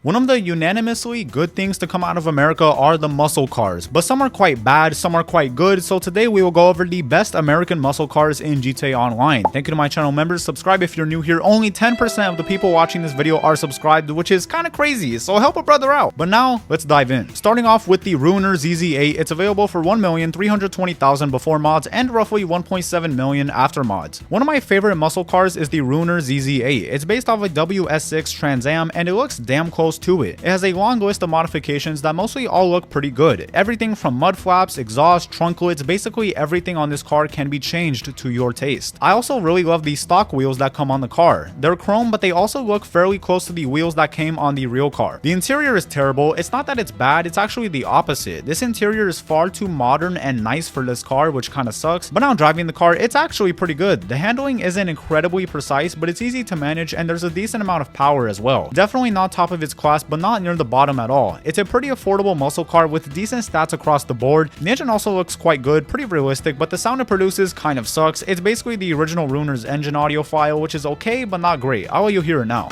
One of the unanimously good things to come out of America are the muscle cars, but some are quite bad, some are quite good, so today we will go over the best American muscle cars in GTA Online. Thank you to my channel members, subscribe if you're new here. Only 10% of the people watching this video are subscribed, which is kind of crazy, so help a brother out. But now, let's dive in. Starting off with the Ruiner ZZ8, it's available for 1,320,000 before mods and roughly 1.7 million after mods. One of my favorite muscle cars is the Ruiner ZZ8. It's based off a WS6 Trans Am and it looks damn close to it. It has a long list of modifications that mostly all look pretty good. Everything from mud flaps, exhaust, trunklets, basically everything on this car can be changed to your taste. I also really love the stock wheels that come on the car. They're chrome, but they also look fairly close to the wheels that came on the real car. The interior is terrible. It's not that it's bad, it's actually the opposite. This interior is far too modern and nice for this car, which kind of sucks, but now driving the car, it's actually pretty good. The handling isn't incredibly precise, but it's easy to manage and there's a decent amount of power as well. Definitely not top of its class, but not near the bottom at all. It's a pretty affordable muscle car with decent stats across the board. The engine also looks quite good, pretty realistic, but the sound it produces kind of sucks. It's basically the original Ruiner's engine audio file, which is okay, but not great. I'll let you hear it now.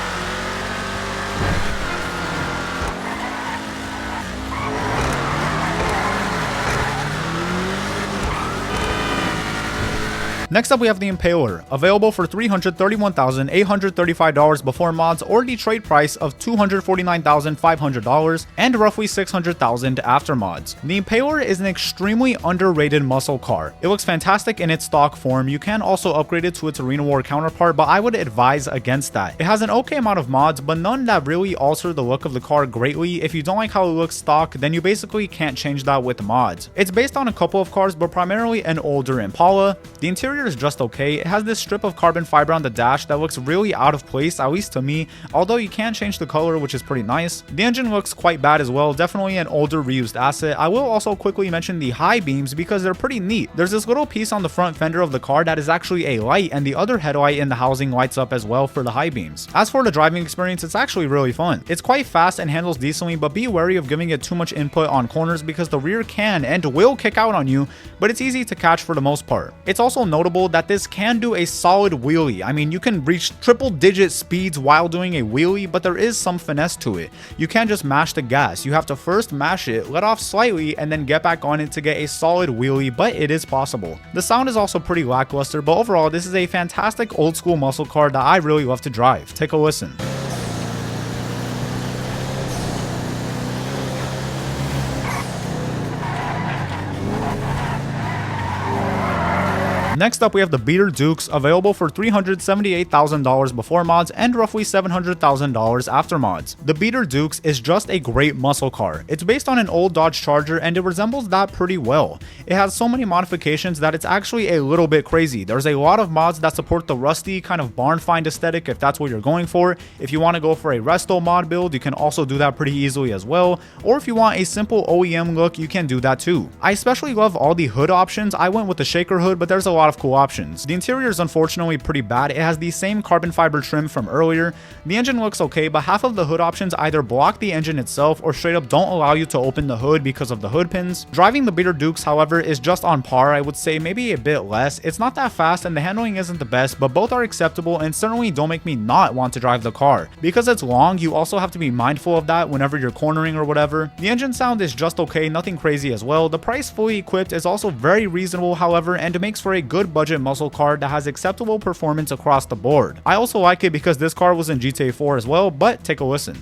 Next up we have the Impaler, available for $331,835 before mods or the trade price of $249,500 and roughly $600,000 after mods. The Impaler is an extremely underrated muscle car. It looks fantastic in its stock form. You can also upgrade it to its Arena War counterpart, but I would advise against that. It has an okay amount of mods, but none that really alter the look of the car greatly. If you don't like how it looks stock, then you basically can't change that with mods. It's based on a couple of cars, but primarily an older Impala. The interior is just okay. It has this strip of carbon fiber on the dash that looks really out of place, at least to me, although you can change the color, which is pretty nice. The engine looks quite bad as well, definitely an older reused asset. I will also quickly mention the high beams because they're pretty neat. There's this little piece on the front fender of the car that is actually a light, and the other headlight in the housing lights up as well for the high beams. As for the driving experience, it's actually really fun. It's quite fast and handles decently, but be wary of giving it too much input on corners because the rear can and will kick out on you, but it's easy to catch for the most part. It's also notable that this can do a solid wheelie. I mean, you can reach triple digit speeds while doing a wheelie, but there is some finesse to it. You can't just mash the gas. You have to first mash it, let off slightly, and then get back on it to get a solid wheelie, but it is possible. The sound is also pretty lackluster, but overall, this is a fantastic old school muscle car that I really love to drive. Take a listen. Next up we have the Beater Dukes, available for $378,000 before mods and roughly $700,000 after mods. The Beater Dukes is just a great muscle car. It's based on an old Dodge Charger and it resembles that pretty well. It has so many modifications that it's actually a little bit crazy. There's a lot of mods that support the rusty kind of barn find aesthetic if that's what you're going for. If you want to go for a resto mod build, you can also do that pretty easily as well. Or if you want a simple OEM look, you can do that too. I especially love all the hood options. I went with the shaker hood, but there's a lot of cool options. The interior is unfortunately pretty bad. It has the same carbon fiber trim from earlier. The engine looks okay, but half of the hood options either block the engine itself or straight up don't allow you to open the hood because of the hood pins. Driving the Beater Dukes, however, is just on par. I would say maybe a bit less. It's not that fast and the handling isn't the best, but both are acceptable and certainly don't make me not want to drive the car. Because it's long, you also have to be mindful of that whenever you're cornering or whatever. The engine sound is just okay, nothing crazy as well. The price fully equipped is also very reasonable, however, and it makes for a good budget muscle car that has acceptable performance across the board. I also like it because this car was in GTA 4 as well, but take a listen.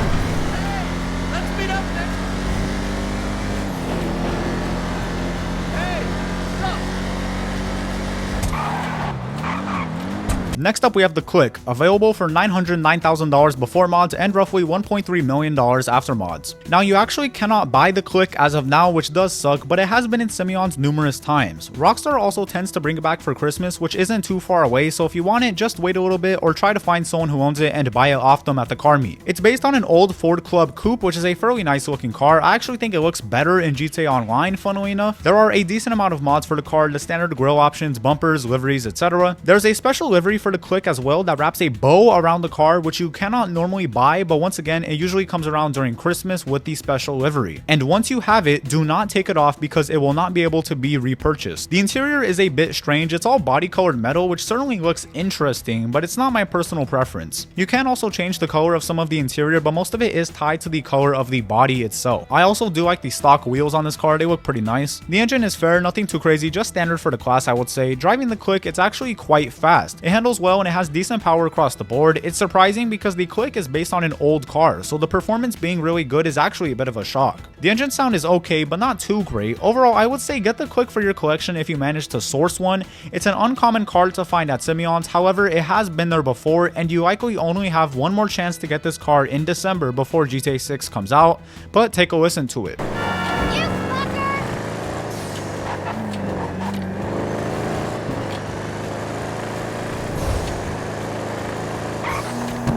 Next up we have the Click, available for $909,000 before mods and roughly $1.3 million after mods. Now you actually cannot buy the Click as of now, which does suck, but it has been in Simeon's numerous times. Rockstar also tends to bring it back for Christmas, which isn't too far away, so if you want it, just wait a little bit or try to find someone who owns it and buy it off them at the car meet. It's based on an old Ford Club Coupe, which is a fairly nice looking car. I actually think it looks better in GTA Online, funnily enough. There are a decent amount of mods for the car, the standard grille options, bumpers, liveries, etc. There's a special livery for the click as well that wraps a bow around the car, which you cannot normally buy, but once again, it usually comes around during Christmas with the special livery. And once you have it, do not take it off because it will not be able to be repurchased. The interior is a bit strange. It's all body colored metal, which certainly looks interesting, but it's not my personal preference. You can also change the color of some of the interior, but most of it is tied to the color of the body itself. I also do like the stock wheels on this car. They look pretty nice. The engine is fair, nothing too crazy, just standard for the class, I would say. Driving the click, it's actually quite fast. It handles well and it has decent power across the board. It's surprising because the click is based on an old car, so the performance being really good is actually a bit of a shock. The engine sound is okay, but not too great. Overall, I would say get the click for your collection if you manage to source one. It's an uncommon car to find at Simeon's, however, it has been there before, and you likely only have one more chance to get this car in December before GTA 6 comes out, but take a listen to it.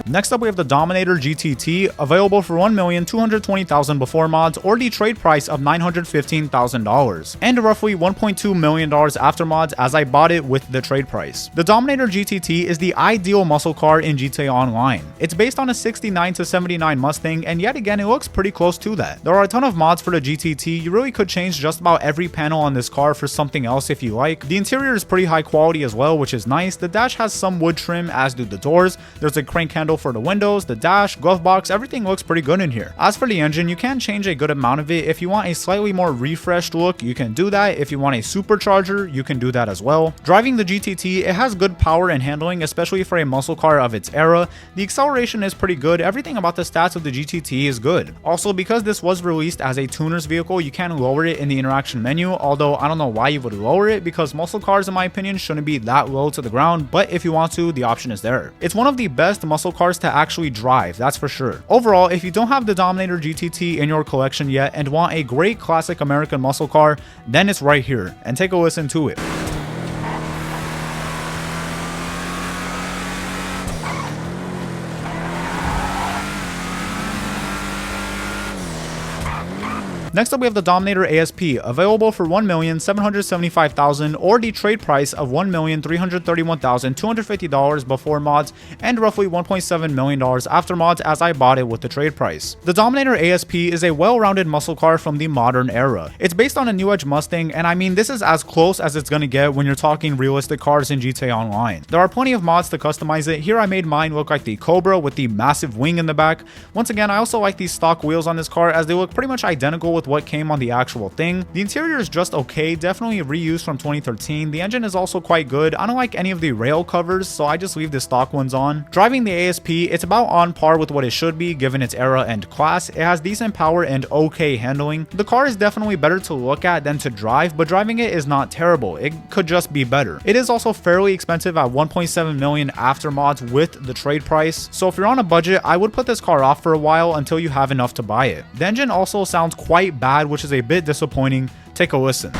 Next up, we have the Dominator GTT, available for $1,220,000 before mods, or the trade price of $915,000, and roughly $1.2 million after mods, as I bought it with the trade price. The Dominator GTT is the ideal muscle car in GTA Online. It's based on a 69 to 79 Mustang, and yet again, it looks pretty close to that. There are a ton of mods for the GTT. You really could change just about every panel on this car for something else if you like. The interior is pretty high quality as well, which is nice. The dash has some wood trim, as do the doors. There's a crank handle for the windows, the dash, glove box, everything looks pretty good in here. As for the engine, you can change a good amount of it. If you want a slightly more refreshed look, you can do that. If you want a supercharger, you can do that as well. Driving the GTT, it has good power and handling, especially for a muscle car of its era. The acceleration is pretty good. Everything about the stats of the GTT is good. Also, because this was released as a tuner's vehicle, you can lower it in the interaction menu, although I don't know why you would lower it, because muscle cars, in my opinion, shouldn't be that low to the ground, but if you want to, the option is there. It's one of the best muscle cars to actually drive, that's for sure. Overall, if you don't have the Dominator GTT in your collection yet and want a great classic American muscle car, then it's right here, and take a listen to it. Next up, we have the Dominator ASP, available for $1,775,000, or the trade price of $1,331,250 before mods, and roughly $1.7 million after mods, as I bought it with the trade price. The Dominator ASP is a well-rounded muscle car from the modern era. It's based on a New Edge Mustang, and I mean, this is as close as it's gonna get when you're talking realistic cars in GTA Online. There are plenty of mods to customize it. Here I made mine look like the Cobra with the massive wing in the back. Once again, I also like these stock wheels on this car, as they look pretty much identical with what came on the actual thing. The interior is just okay, definitely reused from 2013. The engine is also quite good. I don't like any of the rail covers, so I just leave the stock ones on. Driving the ASP, it's about on par with what it should be given its era and class. It has decent power and okay handling. The car is definitely better to look at than to drive, but driving it is not terrible. It could just be better. It is also fairly expensive at $1.7 million after mods with the trade price, so if you're on a budget, I would put this car off for a while until you have enough to buy it. The engine also sounds quite bad, which is a bit disappointing. Take a listen.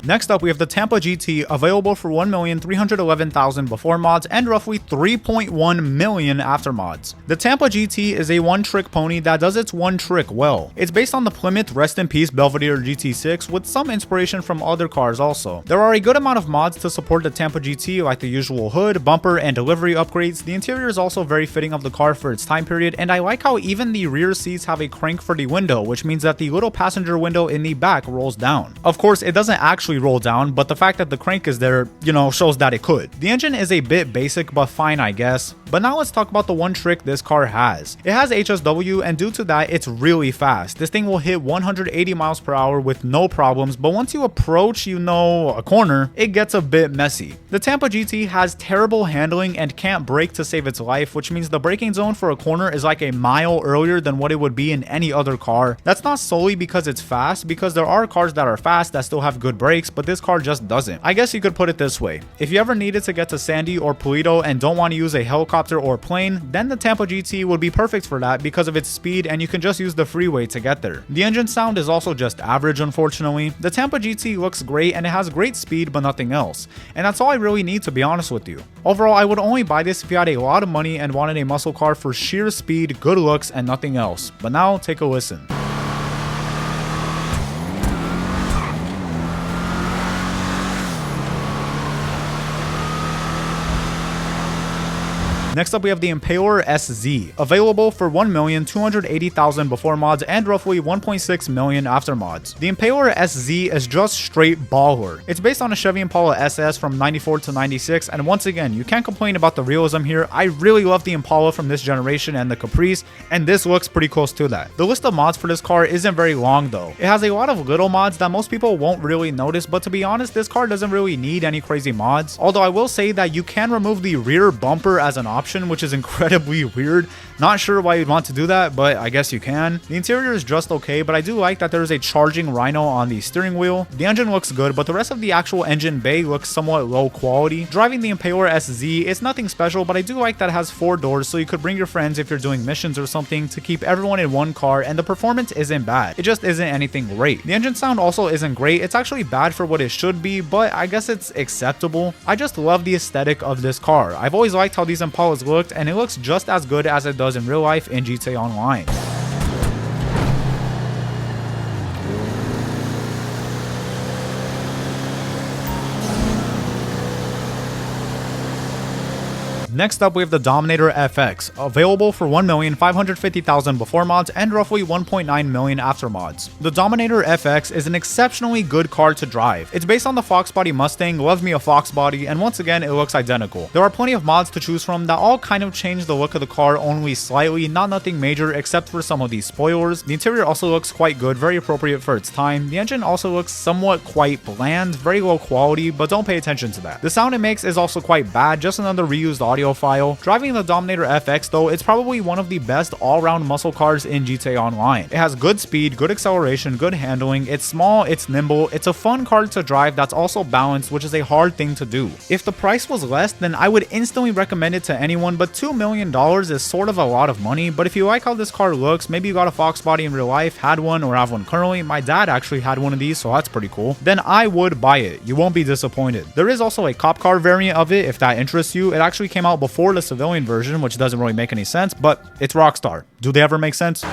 Next up, we have the Tampa GT, available for $1,311,000 before mods and roughly $3.1 million after mods. The Tampa GT is a one-trick pony that does its one trick well. It's based on the Plymouth Rest in Peace Belvedere GT6 with some inspiration from other cars also. There are a good amount of mods to support the Tampa GT, like the usual hood, bumper, and delivery upgrades. The interior is also very fitting of the car for its time period, and I like how even the rear seats have a crank for the window, which means that the little passenger window in the back rolls down. Of course, it doesn't actually roll down, but the fact that the crank is there, shows that it could. The engine is a bit basic, but fine, I guess. But now let's talk about the one trick this car has. It has HSW, and due to that, it's really fast. This thing will hit 180 miles per hour with no problems, but once you approach, a corner, it gets a bit messy. The Tampa GT has terrible handling and can't brake to save its life, which means the braking zone for a corner is like a mile earlier than what it would be in any other car. That's not solely because it's fast, because there are cars that are fast that still have good brakes, brakes, but this car just doesn't. I guess you could put it this way. If you ever needed to get to Sandy or Pulido and don't want to use a helicopter or plane, then the Tampa GT would be perfect for that because of its speed and you can just use the freeway to get there. The engine sound is also just average, unfortunately. The Tampa GT looks great and it has great speed but nothing else. And that's all I really need, to be honest with you. Overall, I would only buy this if you had a lot of money and wanted a muscle car for sheer speed, good looks, and nothing else. But now, take a listen. Next up, we have the Impaler SZ, available for 1,280,000 before mods and roughly 1.6 million after mods. The Impaler SZ is just straight baller. It's based on a Chevy Impala SS from 94 to 96, and once again, you can't complain about the realism here. I really love the Impala from this generation and the Caprice, and this looks pretty close to that. The list of mods for this car isn't very long though. It has a lot of little mods that most people won't really notice, but to be honest, this car doesn't really need any crazy mods. Although I will say that you can remove the rear bumper as an option, which is incredibly weird. Not sure why you'd want to do that, but I guess you can. The interior is just okay, but I do like that there is a charging Rhino on the steering wheel. The engine looks good, but the rest of the actual engine bay looks somewhat low quality. Driving the Impaler SZ, it's nothing special, but I do like that it has 4 doors, so you could bring your friends if you're doing missions or something to keep everyone in one car, and the performance isn't bad. It just isn't anything great. The engine sound also isn't great. It's actually bad for what it should be, but I guess it's acceptable. I just love the aesthetic of this car. I've always liked how these Impalas looked, and it looks just as good as it does in real life in GTA Online. Next up, we have the Dominator FX, available for 1,550,000 before mods and roughly 1.9 million after mods. The Dominator FX is an exceptionally good car to drive. It's based on the Fox Body Mustang, love me a Fox Body, and once again, it looks identical. There are plenty of mods to choose from that all kind of change the look of the car only slightly, not nothing major except for some of these spoilers. The interior also looks quite good, very appropriate for its time. The engine also looks somewhat quite bland, very low quality, but don't pay attention to that. The sound it makes is also quite bad, just another reused audio file. Driving the Dominator FX though, it's probably one of the best all-round muscle cars in GTA Online. It has good speed, good acceleration, good handling, it's small, it's nimble, it's a fun car to drive that's also balanced, which is a hard thing to do. If the price was less, then I would instantly recommend it to anyone, but $2 million is sort of a lot of money. But if you like how this car looks, maybe you got a Fox Body in real life, had one, or have one currently, my dad actually had one of these, so that's pretty cool, then I would buy it. You won't be disappointed. There is also a cop car variant of it if that interests you. It actually came out before the civilian version, which doesn't really make any sense, but it's Rockstar. Do they ever make sense?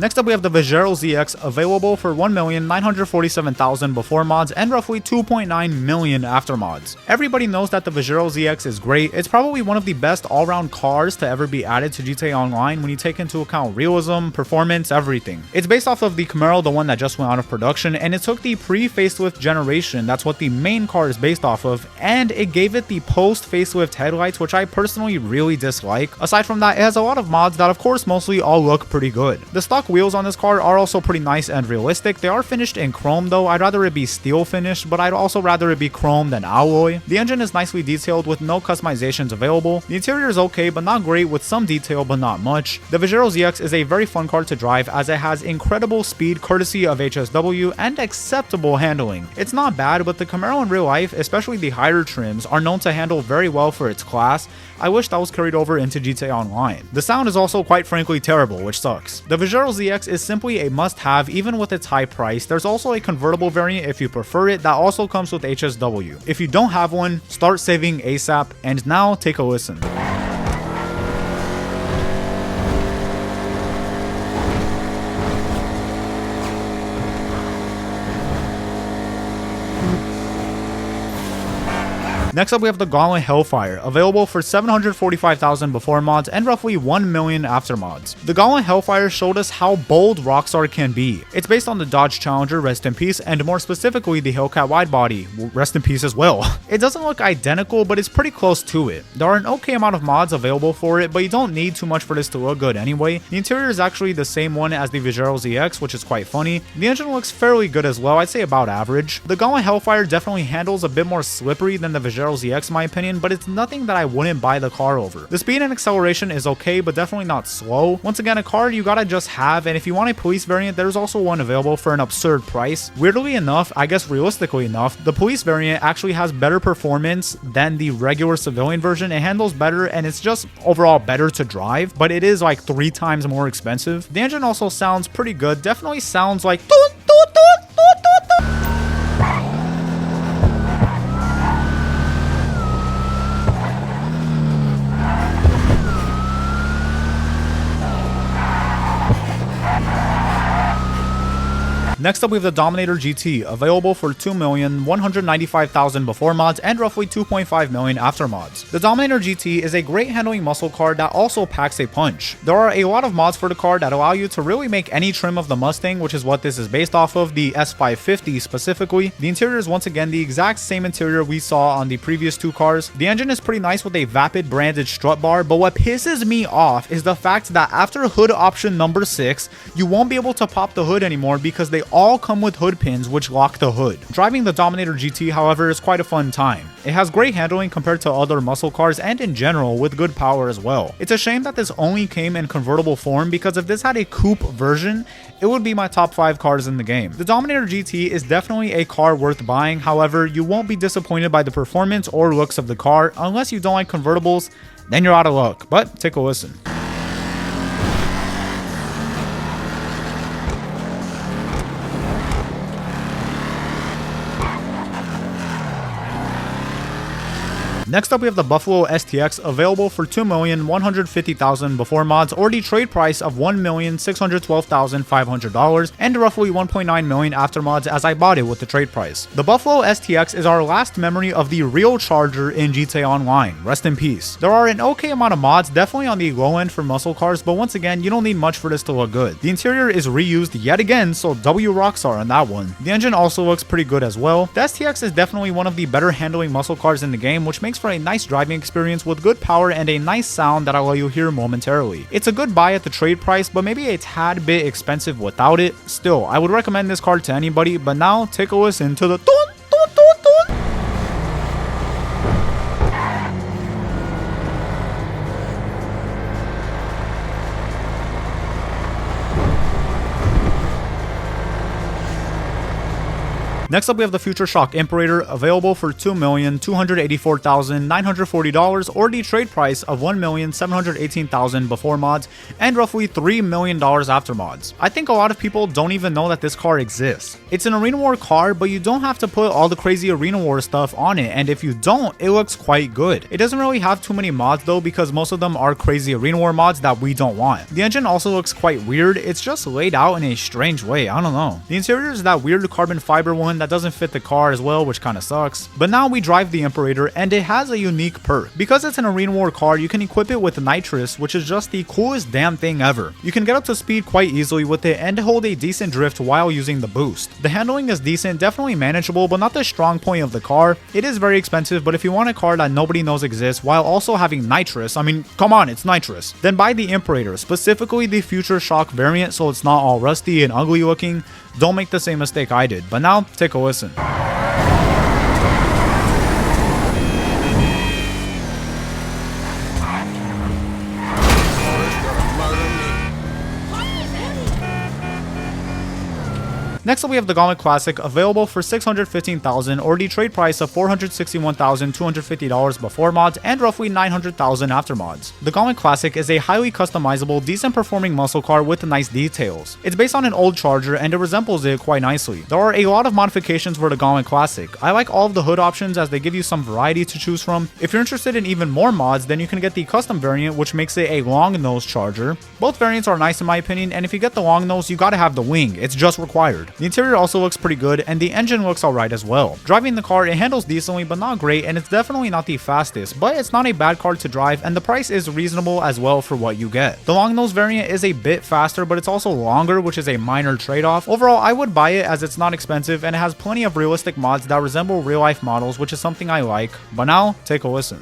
Next up, we have the Vigero ZX, available for 1,947,000 before mods and roughly 2.9 million after mods. Everybody knows that the Vigero ZX is great. It's probably one of the best all-round cars to ever be added to GTA Online when you take into account realism, performance, everything. It's based off of the Camaro, the one that just went out of production, and it took the pre-facelift generation, that's what the main car is based off of, and it gave it the post-facelift headlights, which I personally really dislike. Aside from that, it has a lot of mods that of course mostly all look pretty good. The stock wheels on this car are also pretty nice and realistic. They are finished in chrome though. I'd rather it be steel finished, but I'd also rather it be chrome than alloy. The engine is nicely detailed with no customizations available. The interior is okay but not great, with some detail but not much. The Vigero ZX is a very fun car to drive as it has incredible speed courtesy of HSW and acceptable handling. It's not bad, but the Camaro in real life, especially the higher trims, are known to handle very well for its class. I wish that was carried over into GTA Online. The sound is also quite frankly terrible, which sucks. The Vigero ZX is simply a must-have even with its high price. There's also a convertible variant if you prefer it that also comes with HSW. If you don't have one, start saving ASAP, and now take a listen. Next up, we have the Gauntlet Hellfire, available for 745,000 before mods and roughly 1 million after mods. The Gauntlet Hellfire showed us how bold Rockstar can be. It's based on the Dodge Challenger, rest in peace, and more specifically the Hellcat Widebody, rest in peace as well. It doesn't look identical, but it's pretty close to it. There are an okay amount of mods available for it, but you don't need too much for this to look good anyway. The interior is actually the same one as the Vigero ZX, which is quite funny. The engine looks fairly good as well, I'd say about average. The Gauntlet Hellfire definitely handles a bit more slippery than the Vigero Vigero ZX in my opinion, but it's nothing that I wouldn't buy the car over. The speed and acceleration is okay, but definitely not slow. Once again, a car you gotta just have, and if you want a police variant, there's also one available for an absurd price. Weirdly enough, I guess realistically enough, the police variant actually has better performance than the regular civilian version. It handles better and it's just overall better to drive, but it is like 3 times more expensive. The engine also sounds pretty good, definitely sounds like toot, toot, toot, toot, toot, toot. Next up, we have the Dominator GT, available for $2,195,000 before mods and roughly $2.5 million after mods. The Dominator GT is a great handling muscle car that also packs a punch. There are a lot of mods for the car that allow you to really make any trim of the Mustang, which is what this is based off of, the S550 specifically. The interior is once again the exact same interior we saw on the previous 2 cars. The engine is pretty nice with a Vapid branded strut bar, but what pisses me off is the fact that after hood option number 6, you won't be able to pop the hood anymore because they all come with hood pins which lock the hood. Driving the Dominator GT, however, is quite a fun time. It has great handling compared to other muscle cars and in general with good power as well. It's a shame that this only came in convertible form, because if this had a coupe version, it would be my top 5 cars in the game. The Dominator GT is definitely a car worth buying, however, you won't be disappointed by the performance or looks of the car. Unless you don't like convertibles, then you're out of luck, but take a listen. Next up, we have the Buffalo STX, available for $2,150,000 before mods, or the trade price of $1,612,500 and roughly $1.9 million after mods, as I bought it with the trade price. The Buffalo STX is our last memory of the real Charger in GTA Online. Rest in peace. There are an okay amount of mods, definitely on the low end for muscle cars, but once again, you don't need much for this to look good. The interior is reused yet again, so W Rockstar on that one. The engine also looks pretty good as well. The STX is definitely one of the better handling muscle cars in the game, which makes for a nice driving experience with good power and a nice sound that I'll let you hear momentarily. It's a good buy at the trade price, but maybe a tad bit expensive without it. Still, I would recommend this car to anybody, but now take a listen to the toot, toot, toot, toot. Next up, we have the Future Shock Imperator, available for $2,284,940 or the trade price of $1,718,000 before mods and roughly $3 million after mods. I think a lot of people don't even know that this car exists. It's an Arena War car, but you don't have to put all the crazy Arena War stuff on it, and if you don't, it looks quite good. It doesn't really have too many mods though, because most of them are crazy Arena War mods that we don't want. The engine also looks quite weird. It's just laid out in a strange way. I don't know. The interior is that weird carbon fiber one that doesn't fit the car as well, which kind of sucks. But now we drive the Imperator, and it has a unique perk. Because it's an Arena War car, you can equip it with nitrous, which is just the coolest damn thing ever. You can get up to speed quite easily with it and hold a decent drift while using the boost. The handling is decent, definitely manageable, but not the strong point of the car. It is very expensive, but if you want a car that nobody knows exists while also having nitrous, I mean, come on, it's nitrous, then buy the Imperator, specifically the Future Shock variant, so it's not all rusty and ugly looking. Don't make the same mistake I did. But now, take a listen. Next up, we have the Gauntlet Classic, available for $615,000 or the trade price of $461,250 before mods and roughly $900,000 after mods. The Gauntlet Classic is a highly customizable, decent performing muscle car with nice details. It's based on an old Charger and it resembles it quite nicely. There are a lot of modifications for the Gauntlet Classic. I like all of the hood options as they give you some variety to choose from. If you're interested in even more mods, then you can get the custom variant, which makes it a long nose Charger. Both variants are nice in my opinion, and if you get the long nose, you gotta have the wing. It's just required. The interior also looks pretty good, and the engine looks alright as well. Driving the car, it handles decently but not great, and it's definitely not the fastest, but it's not a bad car to drive, and the price is reasonable as well for what you get. The long nose variant is a bit faster, but it's also longer, which is a minor trade-off. Overall, I would buy it as it's not expensive, and it has plenty of realistic mods that resemble real-life models, which is something I like. But now, take a listen.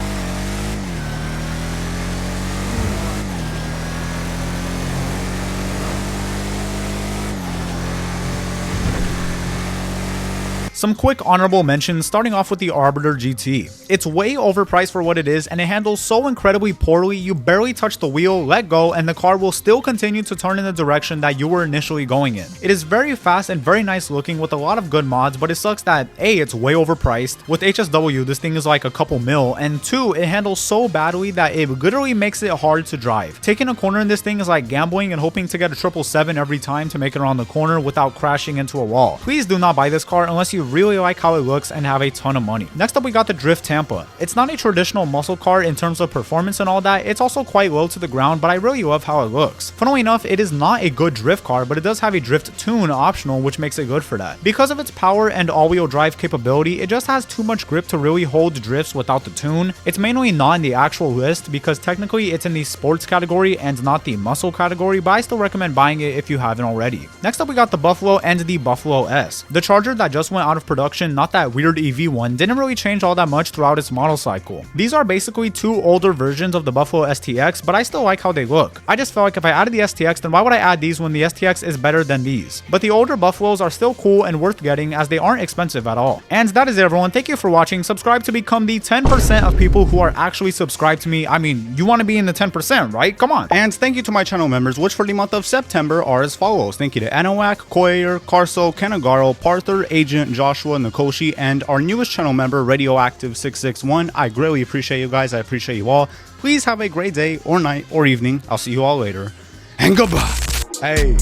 Some quick honorable mentions, starting off with the Arbiter GT. It's way overpriced for what it is, and it handles so incredibly poorly. You barely touch the wheel, let go, and the car will still continue to turn in the direction that you were initially going in. It is very fast and very nice looking with a lot of good mods, but it sucks that A, it's way overpriced. With HSW, this thing is like a couple mil, and 2, it handles so badly that it literally makes it hard to drive. Taking a corner in this thing is like gambling and hoping to get a 777 every time to make it around the corner without crashing into a wall. Please do not buy this car unless you really like how it looks and have a ton of money. Next up, we got the Drift Tampa. It's not a traditional muscle car in terms of performance and all that. It's also quite low to the ground, but I really love how it looks. Funnily enough, it is not a good drift car, but it does have a drift tune optional, which makes it good for that. Because of its power and all-wheel drive capability, it just has too much grip to really hold drifts without the tune. It's mainly not in the actual list because technically it's in the sports category and not the muscle category, but I still recommend buying it if you haven't already. Next up, we got the Buffalo and the Buffalo S. The Charger that just went out of production, not that weird EV one, didn't really change all that much throughout its model cycle. These are basically two older versions of the Buffalo STX, but I still like how they look. I just felt like if I added the STX, then why would I add these when the STX is better than these? But the older Buffaloes are still cool and worth getting as they aren't expensive at all. And that is it, everyone. Thank you for watching. Subscribe to become the 10% of people who are actually subscribed to me. I mean, you want to be in the 10%, right? Come on. And thank you to my channel members, which for the month of September are as follows. Thank you to Anawack, KOIAER, Karso, Agaro, PAARTHUR, Agent, Joshua, Nekoshi, and our newest channel member, Radioactive 661. I greatly appreciate you guys. I appreciate you all. Please have a great day or night or evening. I'll see you all later. And goodbye. Hey,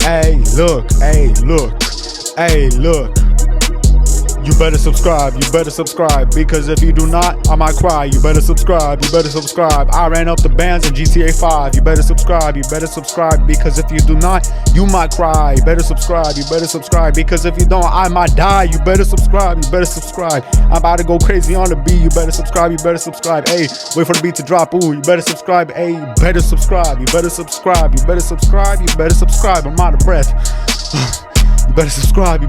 hey, look, hey, look, hey, look. You better subscribe, because if you do not, I might cry. You better subscribe, I ran up the bands in GTA 5. You better subscribe, because if you do not, you might cry. You better subscribe, because if you don't, I might die. You better subscribe, I'm about to go crazy on the beat. You better subscribe, hey, wait for the beat to drop. Ooh, you better subscribe, hey, you better subscribe, I'm out of breath. You better subscribe.